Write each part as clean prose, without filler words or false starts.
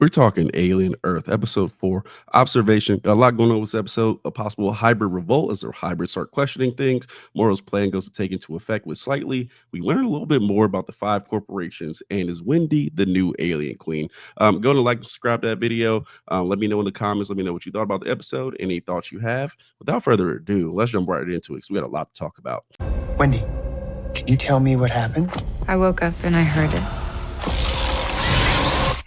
We're talking Alien Earth, episode 4, observation. A lot going on with this episode. A possible hybrid revolt as their hybrids start questioning things. Morrow's plan goes to take into effect with slightly. We learn a little bit more about the 5 corporations, and is Wendy the new alien queen? Go to like and subscribe to that video. Let me know in the comments. Let me know what you thought about the episode, any thoughts you have. Without further ado, let's jump right into it because we got a lot to talk about. Wendy, can you tell me what happened? I woke up and I heard it.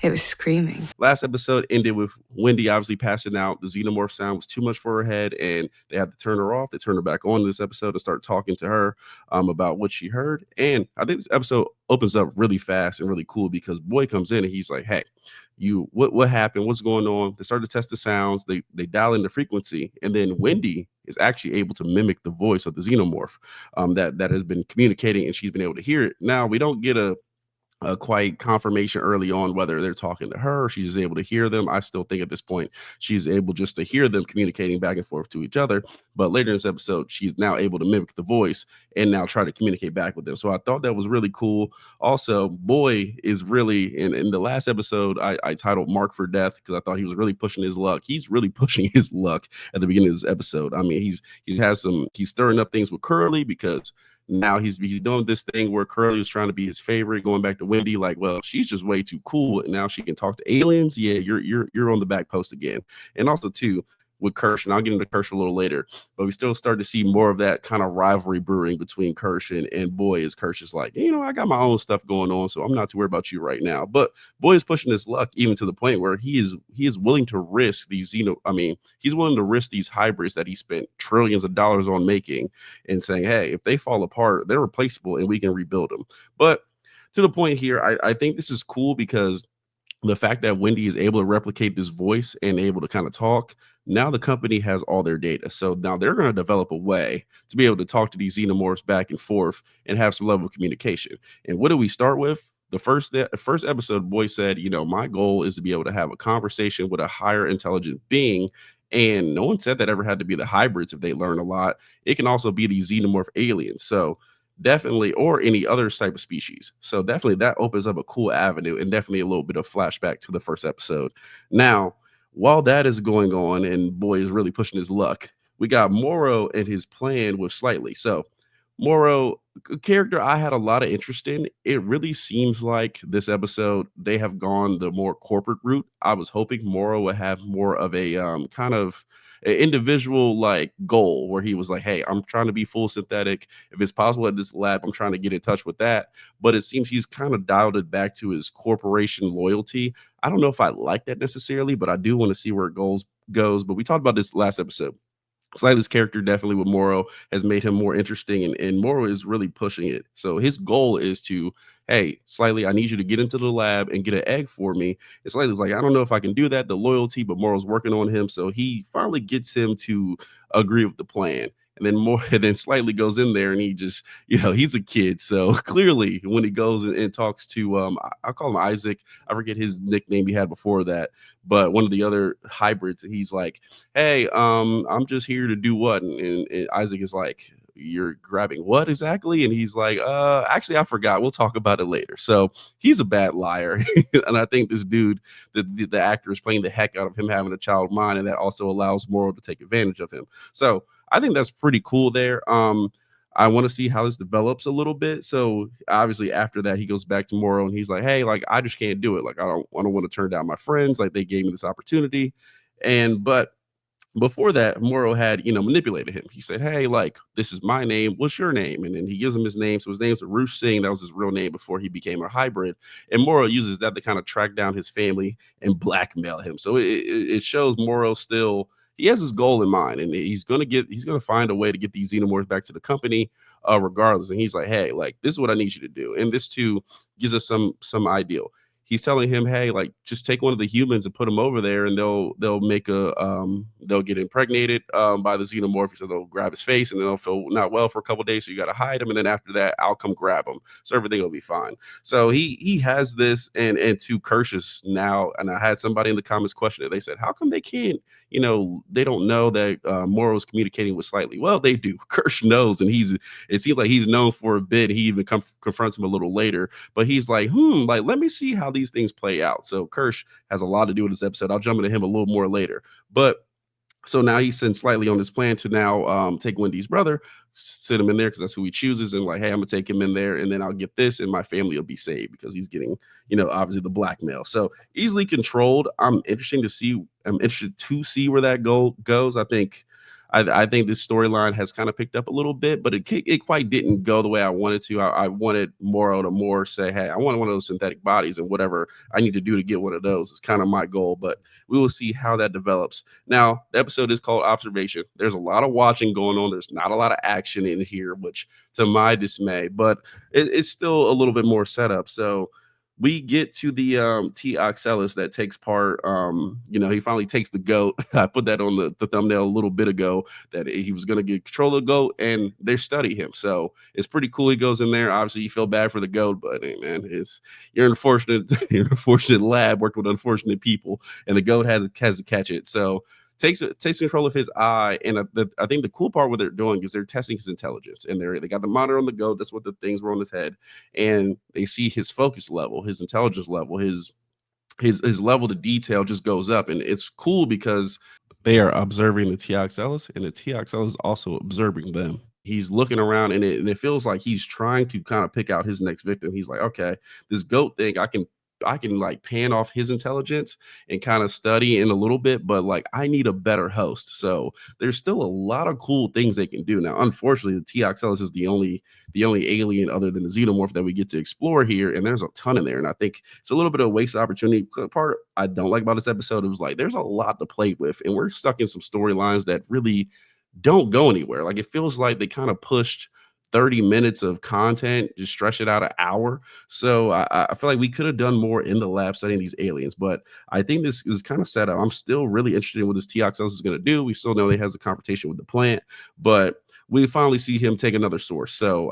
It was screaming. Last episode ended with Wendy obviously passing out. The xenomorph sound was too much for her head, and they had to turn her off. They turned her back on this episode to start talking to her about what she heard. And I think this episode opens up really fast and really cool because Boy comes in and he's like, "Hey, what happened? What's going on?" They start to test the sounds. They dial in the frequency, and then Wendy is actually able to mimic the voice of the xenomorph that has been communicating, and she's been able to hear it. Now we don't get a quite confirmation early on whether they're talking to her or she's able to hear them. I still think at this point she's able just to hear them communicating back and forth to each other. But later in this episode, she's now able to mimic the voice and now try to communicate back with them. So I thought that was really cool. Also, Boy is really in the last episode, I titled Mark for Death because I thought he was really pushing his luck. He's really pushing his luck at the beginning of this episode. I mean, he's stirring up things with Curly because now he's doing this thing where Curly was trying to be his favorite, going back to Wendy, like, well, she's just way too cool, and now she can talk to aliens. Yeah, you're on the back post again. And also too, with Kersh, and I'll get into Kersh a little later, but we still start to see more of that kind of rivalry brewing between Kersh and Boy, as Kersh is like, I got my own stuff going on, so I'm not too worried about you right now. But Boy is pushing his luck even to the point where he is willing to risk these he's willing to risk these hybrids that he spent trillions of dollars on making and saying, hey, if they fall apart, they're replaceable and we can rebuild them. But to the point here, I think this is cool because the fact that Wendy is able to replicate this voice and able to kind of talk, now the company has all their data. So now they're going to develop a way to be able to talk to these xenomorphs back and forth and have some level of communication. And what do we start with? The first episode, Boy said, my goal is to be able to have a conversation with a higher intelligent being. And no one said that ever had to be the hybrids if they learn a lot. It can also be these xenomorph aliens. So definitely, or any other type of species. So definitely that opens up a cool avenue and definitely a little bit of flashback to the first episode. Now, while that is going on and Boy is really pushing his luck, we got Morrow and his plan with Slightly. So Morrow, a character I had a lot of interest in. It really seems like this episode they have gone the more corporate route. I was hoping Morrow would have more of a kind of an individual like goal where he was like, hey, I'm trying to be full synthetic. If it's possible at this lab, I'm trying to get in touch with that. But it seems he's kind of dialed it back to his corporation loyalty. I don't know if I like that necessarily, but I do want to see where it goes. But we talked about this last episode. Slightly's character definitely with Morrow has made him more interesting, and Morrow is really pushing it. So his goal is to, hey, Slightly, I need you to get into the lab and get an egg for me. And Slightly's like, I don't know if I can do that, the loyalty, but Morrow's working on him. So he finally gets him to agree with the plan. And then Slightly goes in there and he just, he's a kid. So clearly when he goes and talks to, I call him Isaac. I forget his nickname he had before that, but one of the other hybrids, he's like, hey, I'm just here to do what? And Isaac is like, you're grabbing what exactly? And he's like, actually, I forgot. We'll talk about it later. So he's a bad liar. And I think this dude, the actor is playing the heck out of him having a child mind. And that also allows Morrow to take advantage of him. So I think that's pretty cool there. I want to see how this develops a little bit. So obviously after that, he goes back to Morrow and he's like, hey, like, I just can't do it. Like, I don't want to turn down my friends. Like, they gave me this opportunity. But before that, Morrow had, manipulated him. He said, hey, like, this is my name. What's your name? And then he gives him his name. So his name's Roosh Singh. That was his real name before he became a hybrid. And Morrow uses that to kind of track down his family and blackmail him. So it shows Morrow still, he has his goal in mind, and he's gonna find a way to get these xenomorphs back to the company, regardless. And he's like, hey, like, this is what I need you to do. And this too gives us some ideal. He's telling him, hey, like, just take one of the humans and put them over there, and they'll make they'll get impregnated by the xenomorph. So they'll grab his face, and then they'll feel not well for a couple of days. So you got to hide him, and then after that, I'll come grab him. So everything will be fine. So he has this, and to Kersh's now, and I had somebody in the comments question it. They said, how come they can't? They don't know that Morrow's communicating with Slightly. Well, they do. Kersh knows, and it seems like he's known for a bit. He even confronts him a little later, but he's like, like, let me see how these things play out. So Kersh has a lot to do with this episode. I'll jump into him a little more later. But so now he's sent slightly on his plan to now take Wendy's brother, sit him in there because that's who he chooses, and like, hey, I'm gonna take him in there, and then I'll get this, and my family will be saved because he's getting, obviously the blackmail. So easily controlled. I'm interested to see where that goes. I think this storyline has kind of picked up a little bit, but it quite didn't go the way I wanted to. I wanted Morrow to more say, hey, I want one of those synthetic bodies, and whatever I need to do to get one of those is kind of my goal. But we will see how that develops. Now, the episode is called Observation. There's a lot of watching going on. There's not a lot of action in here, which to my dismay, but it's still a little bit more setup. So we get to the T Oxalis that takes part. He finally takes the goat. I put that on the thumbnail a little bit ago that he was going to get control of the goat, and they study him. So it's pretty cool. He goes in there. Obviously, you feel bad for the goat, but hey, man, you're in a fortunate lab working with unfortunate people, and the goat has to catch it. So takes control of his eye, and I think the cool part what they're doing is they're testing his intelligence, and they got the monitor on the goat. That's what the things were on his head, and they see his focus level, his intelligence level, his level to detail just goes up, and it's cool because they are observing the TXLs, and the TXL is also observing them. He's looking around, and it feels like he's trying to kind of pick out his next victim. He's like, okay, this goat thing, I can like pan off his intelligence and kind of study in a little bit, but like I need a better host. So there's still a lot of cool things they can do. Now, unfortunately, the TXLs is the only alien other than the xenomorph that we get to explore here, and there's a ton in there. And I think it's a little bit of a waste opportunity. Part I don't like about this episode, it was like there's a lot to play with, and we're stuck in some storylines that really don't go anywhere. Like it feels like they kind of pushed 30 minutes of content, just stretch it out an hour. So I feel like we could have done more in the lab studying these aliens, but I think this is kind of set up. I'm still really interested in what this TXS is going to do. We still know he has a confrontation with the plant, but we finally see him take another source. So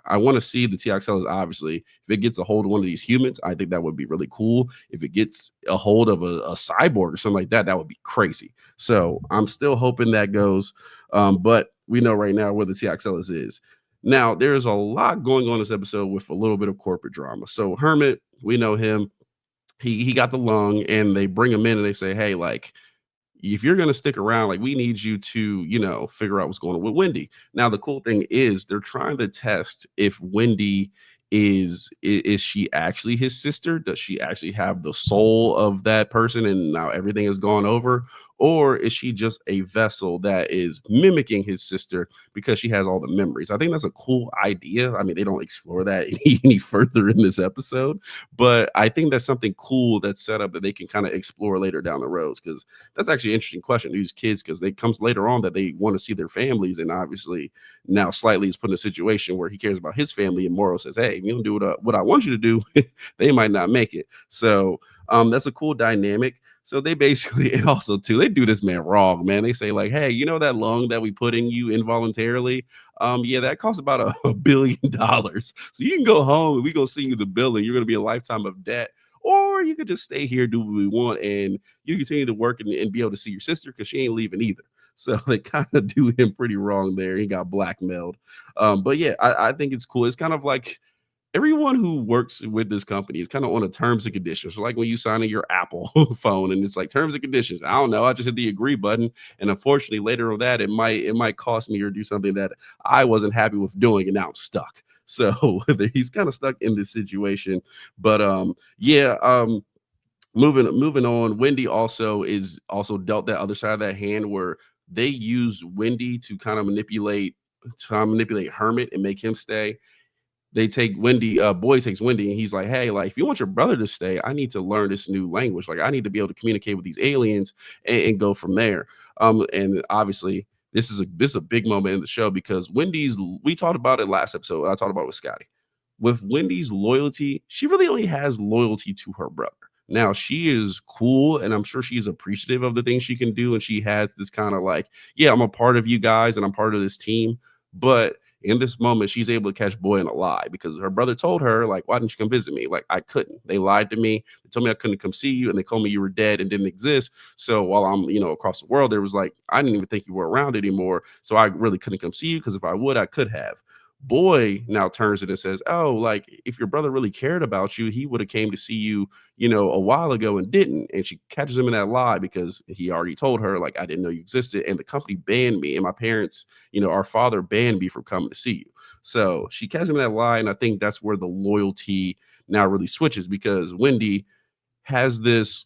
I want to see the TXL is obviously, if it gets a hold of one of these humans, I think that would be really cool. If it gets a hold of a cyborg or something like that, that would be crazy. So I'm still hoping that goes. But we know right now where the TXL is. Now, there's a lot going on in this episode with a little bit of corporate drama. So Hermit, we know him. He got the lung, and they bring him in and they say, hey, like, if you're going to stick around, like we need you to, figure out what's going on with Wendy. Now, the cool thing is they're trying to test if Wendy is she actually his sister? Does she actually have the soul of that person and now everything has gone over? Or is she just a vessel that is mimicking his sister because she has all the memories? I think that's a cool idea. I mean, they don't explore that any further in this episode, but I think that's something cool that's set up that they can kind of explore later down the roads, because that's actually an interesting question to these kids, because they comes later on that they want to see their families, and obviously now slightly is put in a situation where he cares about his family, and Morrow says, hey, if you don't do what I want you to do, they might not make it. So that's a cool dynamic. So they basically, and also too, they do this man wrong, man. They say like, hey, that lung that we put in you involuntarily? Yeah, that costs about $1 billion. So you can go home and we go send you the bill, and you're going to be a lifetime of debt. Or you could just stay here, do what we want, and you continue to work and be able to see your sister, because she ain't leaving either. So they kind of do him pretty wrong there. He got blackmailed. But yeah, I think it's cool. It's kind of like everyone who works with this company is kind of on a terms and conditions. So like when you sign in your Apple phone and it's like terms and conditions. I don't know. I just hit the agree button. And unfortunately, later on that, it might cost me or do something that I wasn't happy with doing, and now I'm stuck. So he's kind of stuck in this situation. But moving on. Wendy is dealt that other side of that hand where they used Wendy to kind of manipulate Hermit and make him stay. They take Wendy, boy takes Wendy, and he's like, hey, like, if you want your brother to stay, I need to learn this new language. Like, I need to be able to communicate with these aliens and go from there. And obviously, this is a big moment in the show, because we talked about it last episode. I talked about it with Scotty. With Wendy's loyalty, she really only has loyalty to her brother. Now, she is cool, and I'm sure she's appreciative of the things she can do. And she has this kind of like, yeah, I'm a part of you guys and I'm part of this team. But in this moment, she's able to catch Boy in a lie, because her brother told her, like, why didn't you come visit me? Like, I couldn't. They lied to me. They told me I couldn't come see you, and they told me you were dead and didn't exist. So while I'm, across the world, there was like, I didn't even think you were around anymore. So I really couldn't come see you, because if I would, I could have. Boy now turns it and says, "Oh, like if your brother really cared about you, he would have came to see you, a while ago and didn't." And she catches him in that lie because he already told her, like, "I didn't know you existed, and the company banned me, and my parents, our father banned me from coming to see you." So she catches him in that lie, and I think that's where the loyalty now really switches because Wendy has this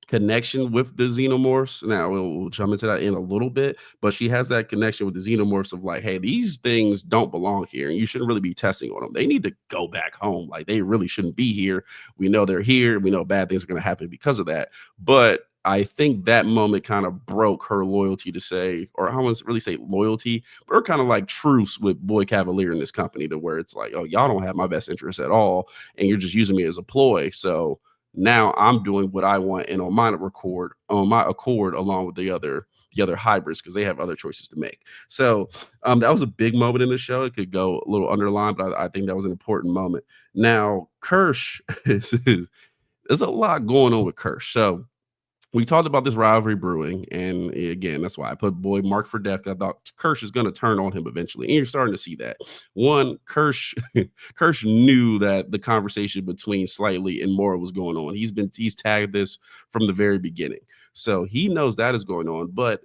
connection with the Xenomorphs. Now we'll jump into that in a little bit, but she has that connection with the Xenomorphs of like, hey, these things don't belong here, and you shouldn't really be testing on them. They need to go back home. Like they really shouldn't be here. We know they're here. We know bad things are going to happen because of that. But I think that moment kind of broke her loyalty to say, or I wouldn't really say loyalty, but her kind of like truce with Boy Cavalier in this company to where it's like, oh, y'all don't have my best interest at all, and you're just using me as a ploy. So now I'm doing what I want and on my accord along with the other hybrids because they have other choices to make. So that was a big moment in the show. It could go a little underlined, but I think that was an important moment. Now, Kersh there's a lot going on with Kersh. So we talked about this rivalry brewing, and again, that's why I put boy Mark for death. I thought Kersh is going to turn on him eventually, and you're starting to see that. One, Kersh, Kersh knew that the conversation between Slightly and Morrow was going on. He's tagged this from the very beginning, so he knows that is going on. But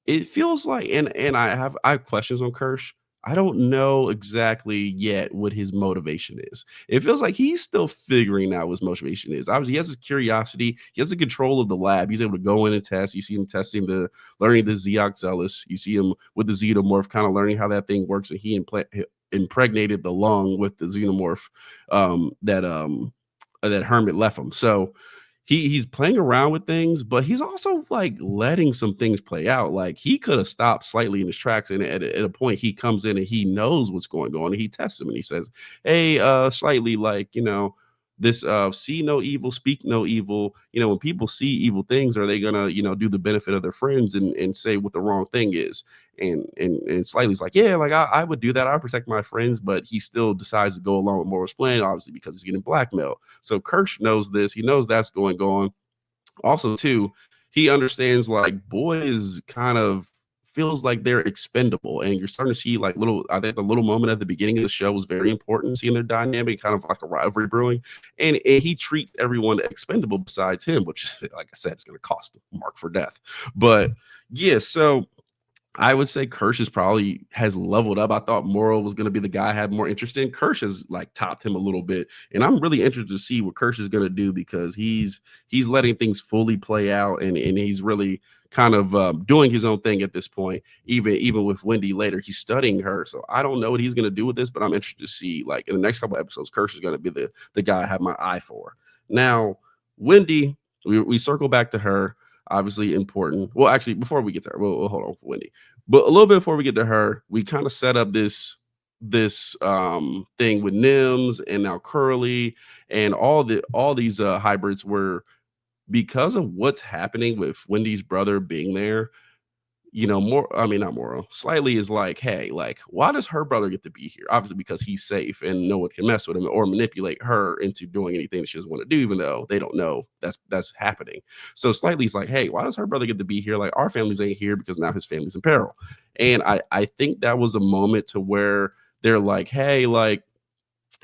it feels like, and I have questions on Kersh. I don't know exactly yet what his motivation is. It feels like he's still figuring out what his motivation is. Obviously, he has his curiosity. He has the control of the lab. He's able to go in and test. You see him testing learning the Zeoxelis. You see him with the Xenomorph, kind of learning how that thing works. And he impregnated the lung with the Xenomorph that Hermit left him. So he's playing around with things, but he's also like letting some things play out. Like he could have stopped slightly in his tracks, and at a point he comes in and he knows what's going on, and he tests him and he says, "Hey, slightly, like this see no evil, speak no evil. When people see evil things, are they gonna do the benefit of their friends and say what the wrong thing is?" And Slightly's like, "Yeah, like I would do that. I protect my friends," but he still decides to go along with Morrow's plan, obviously because he's getting blackmailed. So Kersh knows this. He knows that's going on. Also, too, he understands like boys kind of feels like they're expendable, and you're starting to see like little. I think the little moment at the beginning of the show was very important, seeing their dynamic, kind of like a rivalry brewing, and he treats everyone expendable besides him, which, like I said, is going to cost him Mark for death. But yeah, so I would say Kersh is probably has leveled up. I thought Morrow was going to be the guy I had more interest in. Kersh has like topped him a little bit, and I'm really interested to see what Kersh is going to do because he's letting things fully play out, and he's really kind of doing his own thing at this point. Even with Wendy later, he's studying her. So I don't know what he's going to do with this, but I'm interested to see like in the next couple episodes, Kersh is going to be the guy I have my eye for. Now, Wendy, we circle back to her. Obviously important. Well, actually, before we get there, we'll hold on for Wendy. But a little bit before we get to her, we kind of set up this thing with Nims and now Curly and all these hybrids were because of what's happening with Wendy's brother being there. More, I mean, not Morrow, slightly is like, hey, like, why does her brother get to be here? Obviously, because he's safe and no one can mess with him or manipulate her into doing anything that she doesn't want to do, even though they don't know that's happening. So slightly is like, hey, why does her brother get to be here? Like, our families ain't here because now his family's in peril. And I think that was a moment to where they're like, hey, like,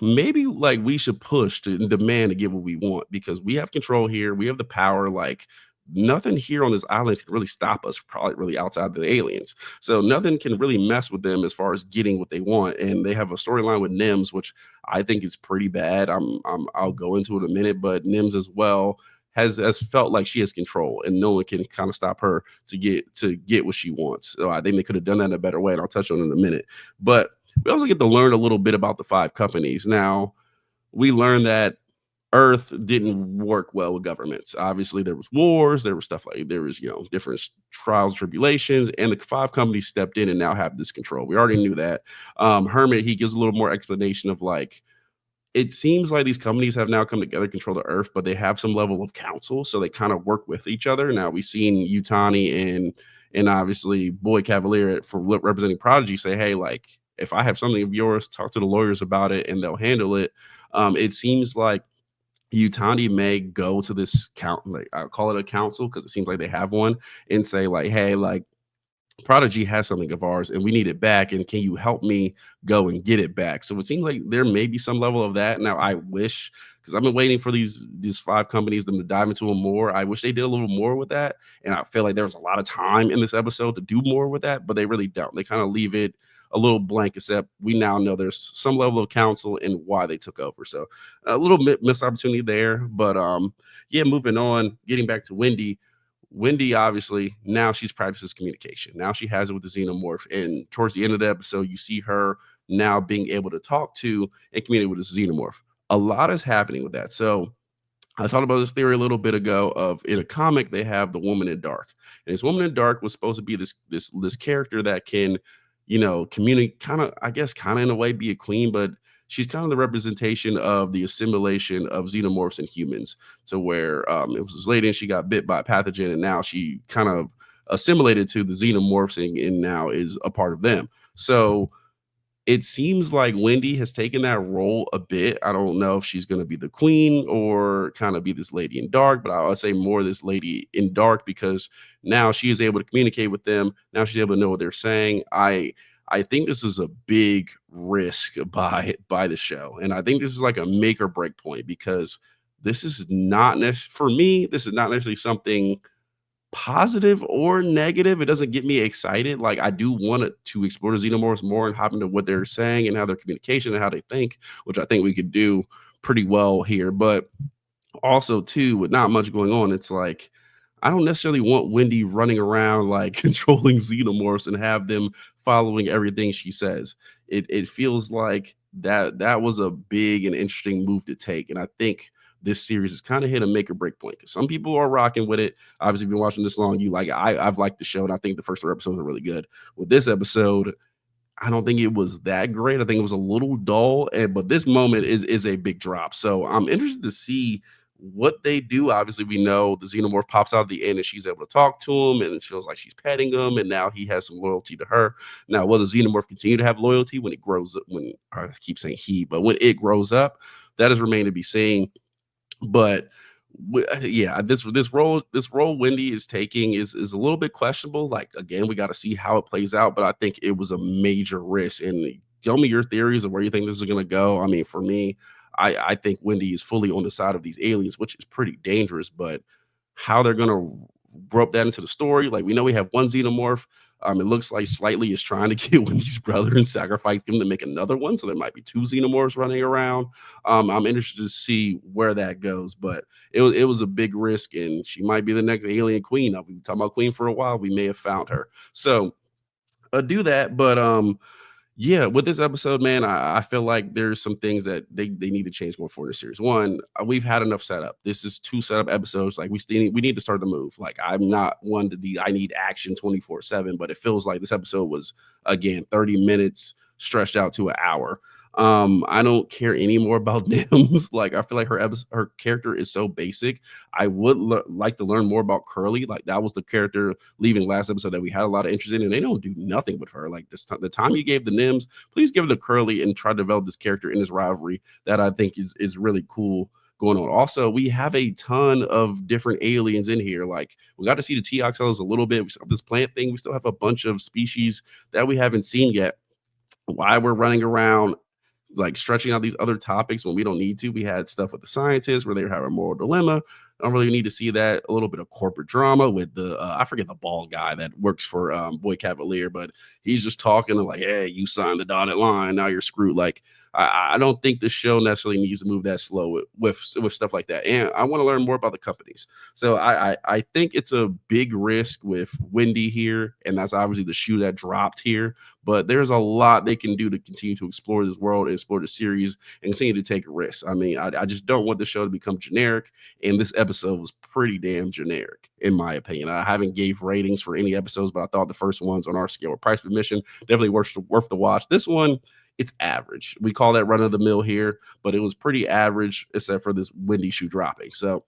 maybe like we should push to demand to get what we want because we have control here. We have the power. Like nothing here on this island can really stop us, probably really outside the aliens. So nothing can really mess with them as far as getting what they want. And they have a storyline with Nims, which I think is pretty bad. I'll go into it in a minute, but Nims as well has felt like she has control and no one can kind of stop her to get what she wants. So I think they could have done that in a better way, and I'll touch on it in a minute. But we also get to learn a little bit about the five companies. Now, we learned that Earth didn't work well with governments. Obviously, there was wars, there was stuff like there was, different trials, tribulations, and the five companies stepped in and now have this control. We already knew that. Hermit, he gives a little more explanation of like it seems like these companies have now come together to control the earth, but they have some level of council, so they kind of work with each other. Now we've seen Utani and obviously Boy Cavalier for representing Prodigy say, hey, like if I have something of yours, talk to the lawyers about it and they'll handle it. It seems like Utani may go to this count, like I'll call it a council because it seems like they have one, and say like, hey, like Prodigy has something of ours and we need it back. And can you help me go and get it back? So it seems like there may be some level of that. Now, I wish, because I've been waiting for these five companies them to dive into them more. I wish they did a little more with that. And I feel like there was a lot of time in this episode to do more with that, but they really don't. They kind of leave it a little blank, except we now know there's some level of counsel and why they took over. So a little missed opportunity there. But yeah, moving on, getting back to Wendy. Wendy, obviously, now she's practices communication. Now she has it with the xenomorph. And towards the end of the episode, you see her now being able to talk to and communicate with the xenomorph. A lot is happening with that. So I talked about this theory a little bit ago of in a comic, they have the woman in dark. And this woman in dark was supposed to be this character that can, communicate kind of, I guess, kind of in a way be a queen, but she's kind of the representation of the assimilation of xenomorphs and humans to where it was this lady and she got bit by a pathogen and now she kind of assimilated to the xenomorphs and now is a part of them. So it seems like Wendy has taken that role a bit. I don't know if she's going to be the queen or kind of be this lady in dark, but I would say more this lady in dark because now she is able to communicate with them. Now she's able to know what they're saying. I think this is a big risk by the show, and I think this is like a make or break point because this is not for me. This is not necessarily something positive or negative. It doesn't get me excited. Like I do want it to explore the xenomorphs more and hop into what they're saying and how their communication and how they think, which I think we could do pretty well here. But also too, with not much going on, it's like I don't necessarily want Wendy running around like controlling xenomorphs and have them following everything she says. It feels like that was a big and interesting move to take, and I think this series is kind of hit a make or break point because some people are rocking with it. Obviously, if you've been watching this long, you like I've liked the show, and I think the first 3 episodes are really good. With this episode, I don't think it was that great. I think it was a little dull, but this moment is a big drop. So I'm interested to see what they do. Obviously, we know the xenomorph pops out at the end and she's able to talk to him, and it feels like she's petting him, and now he has some loyalty to her. Now, will the xenomorph continue to have loyalty when it grows up? When I keep saying he, but when it grows up, that is remain to be seen. But yeah, this role Wendy is taking is a little bit questionable. Like again, we got to see how it plays out, but I think it was a major risk. And tell me your theories of where you think this is going to go. I mean, for me, I think Wendy is fully on the side of these aliens, which is pretty dangerous. But how they're going to rope that into the story, like we know we have one xenomorph. It looks like Slightly is trying to get Wendy's brother and sacrifice him to make another one. So there might be two xenomorphs running around. I'm interested to see where that goes, but it was a big risk, and she might be the next alien queen. We've been talking about Queen for a while. We may have found her. So do that, but yeah, with this episode, man, I feel like there's some things that they need to change going forward in the series. One, we've had enough setup. This is 2 setup episodes. Like we need to start the move. Like I'm not one to I need action 24/7, but it feels like this episode was again 30 minutes stretched out to an hour. I don't care anymore about Nims. Like I feel like her character is so basic. I would like to learn more about Curly. Like that was the character leaving last episode that we had a lot of interest in, and they don't do nothing with her. Like the time you gave the Nims, please give it to Curly and try to develop this character in this rivalry that I think is really cool going on. Also, we have a ton of different aliens in here. Like we got to see the Teoxels a little bit. We still have this plant thing. We still have a bunch of species that we haven't seen yet. Why we're running around like stretching out these other topics when we don't need to. We had stuff with the scientists where they have a moral dilemma. I don't really need to see that. A little bit of corporate drama with the I forget the bald guy that works for Boy Cavalier, but he's just talking and like, hey, you signed the dotted line, now you're screwed. Like I don't think the show necessarily needs to move that slow with stuff like that. And I want to learn more about the companies. So I think it's a big risk with Wendy here, and that's obviously the shoe that dropped here. But there's a lot they can do to continue to explore this world and explore the series and continue to take risks. I mean, I just don't want the show to become generic. And this episode was pretty damn generic, in my opinion. I haven't gave ratings for any episodes, but I thought the first ones on our scale were price admission, definitely worth the watch. This one, it's average. We call that run of the mill here, but it was pretty average except for this Wendy shoe dropping. So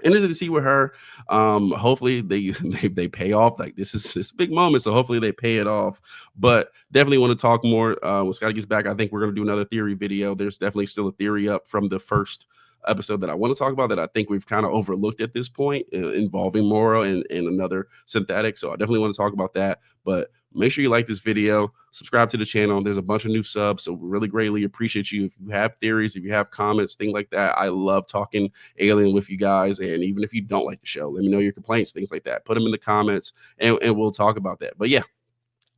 interested to see with her. Hopefully they pay off. Like this is this big moment, so hopefully they pay it off. But definitely want to talk more when Scotty gets back. I think we're gonna do another theory video. There's definitely still a theory up from the first episode that I want to talk about that I think we've kind of overlooked at this point, involving Morrow and another synthetic. So I definitely want to talk about that. But make sure you like this video, subscribe to the channel. There's a bunch of new subs, so we really greatly appreciate you. If you have theories, if you have comments, things like that, I love talking Alien with you guys. And even if you don't like the show, let me know your complaints, things like that. Put them in the comments, and we'll talk about that. But yeah,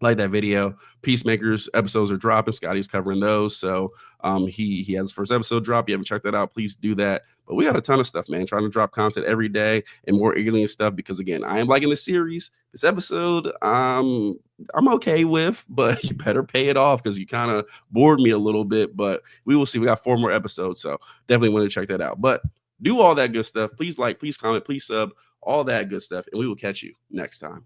like that video. Peacemakers episodes are dropping. Scotty's covering those. So he has his first episode drop. You haven't checked that out, please do that. But we got a ton of stuff, man. Trying to drop content every day and more alien stuff, because again, I am liking the series. This episode, I'm okay with, but you better pay it off because you kind of bored me a little bit. But we will see. We got 4 more episodes, so definitely want to check that out. But do all that good stuff. Please like, please comment, please sub, all that good stuff, and we will catch you next time.